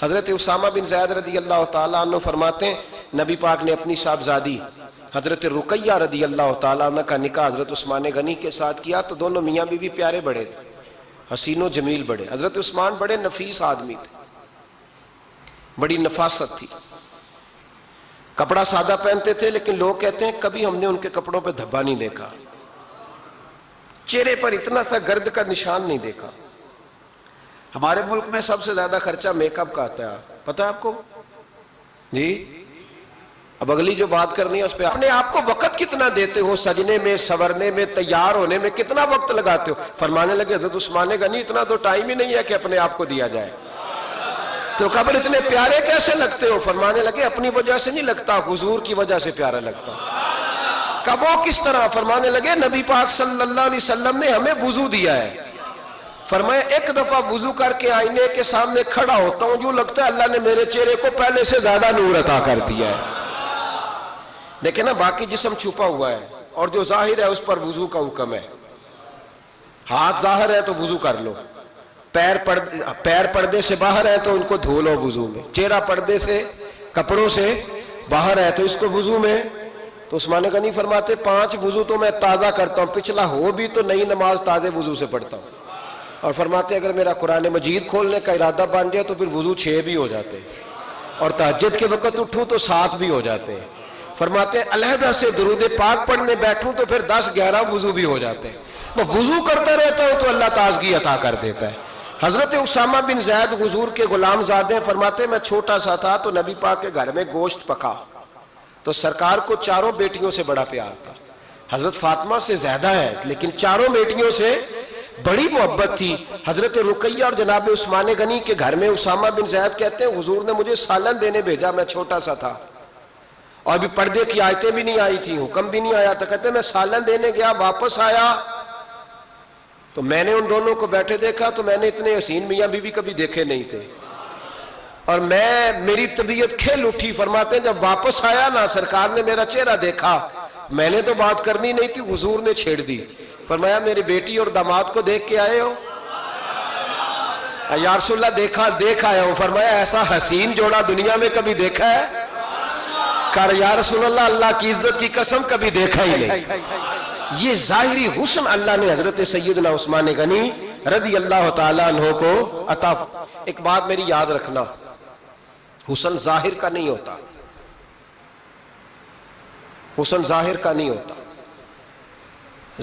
حضرت اسامہ بن زید رضی اللہ تعالیٰ عنہ فرماتے ہیں نبی پاک نے اپنی صاحبزادی حضرت رقیہ رضی اللہ تعالیٰ عنہ کا نکاح حضرت عثمان غنی کے ساتھ کیا تو دونوں میاں بیوی پیارے بڑے تھے، حسین و جمیل بڑے. حضرت عثمان بڑے نفیس آدمی تھے، بڑی نفاست تھی، کپڑا سادہ پہنتے تھے، لیکن لوگ کہتے ہیں کبھی ہم نے ان کے کپڑوں پہ دھبا نہیں دیکھا، چہرے پر اتنا سا گرد کا نشان نہیں دیکھا. ہمارے ملک میں سب سے زیادہ خرچہ میک اپ کا آتا ہے، پتہ ہے آپ کو؟ جی اب اگلی جو بات کرنی ہے اس پہ اپنے آپ کو وقت کتنا دیتے ہو، سجنے میں، سورنے میں، تیار ہونے میں کتنا وقت لگاتے ہو؟ فرمانے لگے حضرت عثمان غنی اتنا تو ٹائم ہی نہیں ہے کہ اپنے آپ کو دیا جائے. تو قبر اتنے پیارے کیسے لگتے ہو؟ فرمانے لگے اپنی وجہ سے نہیں لگتا، حضور کی وجہ سے پیارا لگتا. کب وہ کس طرح؟ فرمانے لگے نبی پاک صلی اللہ علیہ وسلم نے ہمیں وضو دیا ہے. فرمایا ایک دفعہ وضو کر کے آئینے کے سامنے کھڑا ہوتا ہوں، یوں لگتا ہے اللہ نے میرے چہرے کو پہلے سے زیادہ نور عطا کر دیا ہے. دیکھیں نا باقی جسم چھپا ہوا ہے اور جو ظاہر ہے اس پر وضو کا حکم ہے. ہاتھ ظاہر ہے تو وضو کر لو، پیر پردے سے باہر ہے تو ان کو دھو لو وضو میں، چہرہ پردے سے کپڑوں سے باہر ہے تو اس کو وضو میں. تو عثمان غنی فرماتے 5 وضو تو میں تازہ کرتا ہوں، پچھلا ہو بھی تو نئی نماز تازے وضو سے پڑھتا ہوں. اور فرماتے اگر میرا قرآن مجید کھولنے کا ارادہ بن جائے تو پھر وضو 6 بھی ہو جاتے ہیں، اور تہجد کے وقت اٹھوں تو 7 بھی ہو جاتے ہیں. فرماتے علیحدہ سے درود پاک پڑھنے بیٹھوں تو پھر 10-11 وضو بھی ہو جاتے ہیں. میں وضو کرتا رہتا ہوں تو اللہ تازگی عطا کر دیتا ہے. حضرت اسامہ بن زید حضور کے غلام زادے فرماتے میں چھوٹا سا تھا تو نبی پاک کے گھر میں گوشت پکا تو سرکار کو 4 بیٹیوں سے بڑا پیار تھا. حضرت فاطمہ سے زیادہ ہے لیکن 4 بیٹیوں سے بڑی محبت تھی. حضرت رقیہ اور جناب عثمان غنی کے گھر میں اسامہ بن زید کہتے ہیں حضور نے مجھے سالن دینے بھیجا، میں چھوٹا سا تھا اور ابھی پردے کی آیتیں بھی نہیں آئی تھی، حکم بھی نہیں آیا تھا. کہتے ہیں میں سالن دینے گیا، واپس آیا تو میں نے ان دونوں کو بیٹھے دیکھا تو میں نے اتنے حسین میاں بیوی کبھی دیکھے نہیں تھے اور میری طبیعت کھل اٹھی. فرماتے ہیں جب واپس آیا نا سرکار نے میرا چہرہ دیکھا، میں نے تو بات کرنی نہیں تھی، حضور نے چھیڑ دی. فرمایا میری بیٹی اور داماد کو دیکھ کے آئے ہو؟ یا رسول اللہ دیکھ آیا ہوں. فرمایا ایسا حسین جوڑا دنیا میں کبھی دیکھا ہے؟ کہا یا رسول اللہ اللہ کی عزت کی قسم کبھی دیکھا ہی نہیں. یہ ظاہری حسن اللہ نے حضرت سیدنا عثمان غنی رضی اللہ تعالیٰ عنہ کو عطا. ایک بات میری یاد رکھنا، حسن ظاہر کا نہیں ہوتا، حسن ظاہر کا نہیں ہوتا،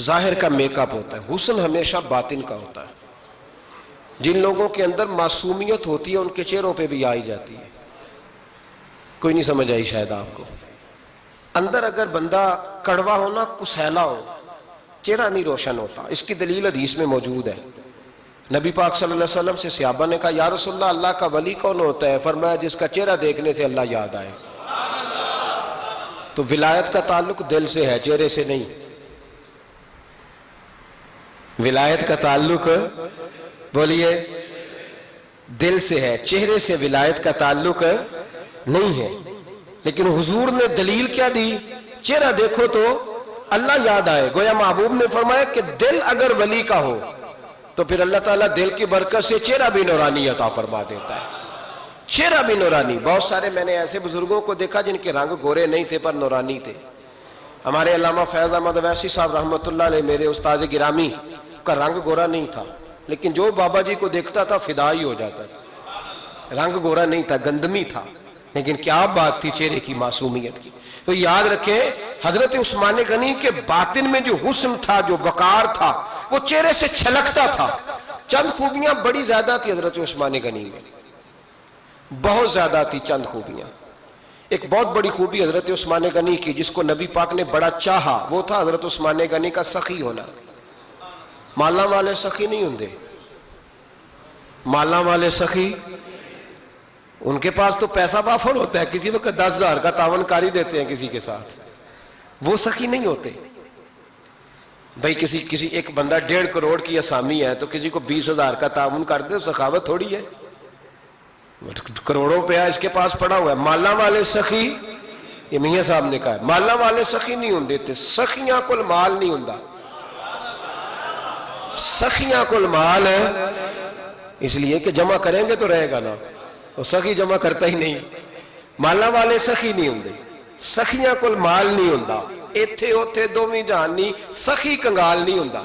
ظاہر کا میک اپ ہوتا ہے. حسن ہمیشہ باطن کا ہوتا ہے. جن لوگوں کے اندر معصومیت ہوتی ہے ان کے چہروں پہ بھی آئی جاتی ہے. کوئی نہیں سمجھ آئی شاید آپ کو. اندر اگر بندہ کڑوا ہونا، کسیلا ہو، چہرہ نہیں روشن ہوتا. اس کی دلیل حدیث میں موجود ہے. نبی پاک صلی اللہ علیہ وسلم سے صحابہ نے کہا یا رسول اللہ اللہ کا ولی کون ہوتا ہے؟ فرمایا جس کا چہرہ دیکھنے سے اللہ یاد آئے. تو ولایت کا تعلق دل سے ہے، چہرے سے نہیں. ولایت کا تعلق بولیے دل سے ہے، چہرے سے ولایت کا تعلق نہیں ہے. لیکن حضور نے دلیل کیا دی؟ چہرہ دیکھو تو اللہ یاد آئے. گویا محبوب نے فرمایا کہ دل اگر ولی کا ہو تو پھر اللہ تعالیٰ دل کی برکت سے چہرہ بھی نورانی عطا فرما دیتا ہے. چہرہ بھی نورانی. بہت سارے میں نے ایسے بزرگوں کو دیکھا جن کے رنگ گورے نہیں تھے پر نورانی تھے. ہمارے علامہ فیض احمد اویسی صاحب رحمۃ اللہ علیہ میرے استاد گرامی کا رنگ گورا نہیں تھا، لیکن جو بابا جی کو دیکھتا تھا فدا ہی ہو جاتا تھا. رنگ گورا نہیں تھا، گندمی تھا، لیکن کیا بات تھی چہرے کی معصومیت کی. تو یاد رکھیں حضرت عثمان غنی کے باطن میں جو حسن تھا، جو وقار تھا، وہ چہرے سے چھلکتا تھا. چند خوبیاں بڑی زیادہ تھی حضرت عثمان غنی میں، بہت زیادہ تھی چند خوبیاں. ایک بہت بڑی خوبی حضرت عثمان غنی کی جس کو نبی پاک نے بڑا چاہا، وہ تھا حضرت عثمان غنی کا سخی ہونا. مالا والے سخی نہیں ہوندے، مالا والے سخی ان کے پاس تو پیسہ وافر ہوتا ہے، کسی وقت 10,000 کا تعاون کاری دیتے ہیں کسی کے ساتھ. وہ سخی نہیں ہوتے. بھائی کسی ایک بندہ 1.5 کروڑ کی اسامی ہے تو کسی کو 20,000 کا تعاون کر دے، سخاوت تھوڑی ہے. کروڑوں روپیہ اس کے پاس پڑا ہوا ہے. مالا والے سخی، یہ میاں صاحب نے کہا مالا والے سخی نہیں ہوندے. سخیاں کل مال نہیں ہوندا، سخیاں کل مال ہے، اس لیے کہ جمع کریں گے تو رہے گا نا. وہ سخی جمع کرتا ہی نہیں. مالا والے سخی نہیں ہوندے, سخیاں کول مال نہیں ہوندا, ایتھے اوتھے دوویں جہان نہیں, سخی کنگال نہیں ہوندا.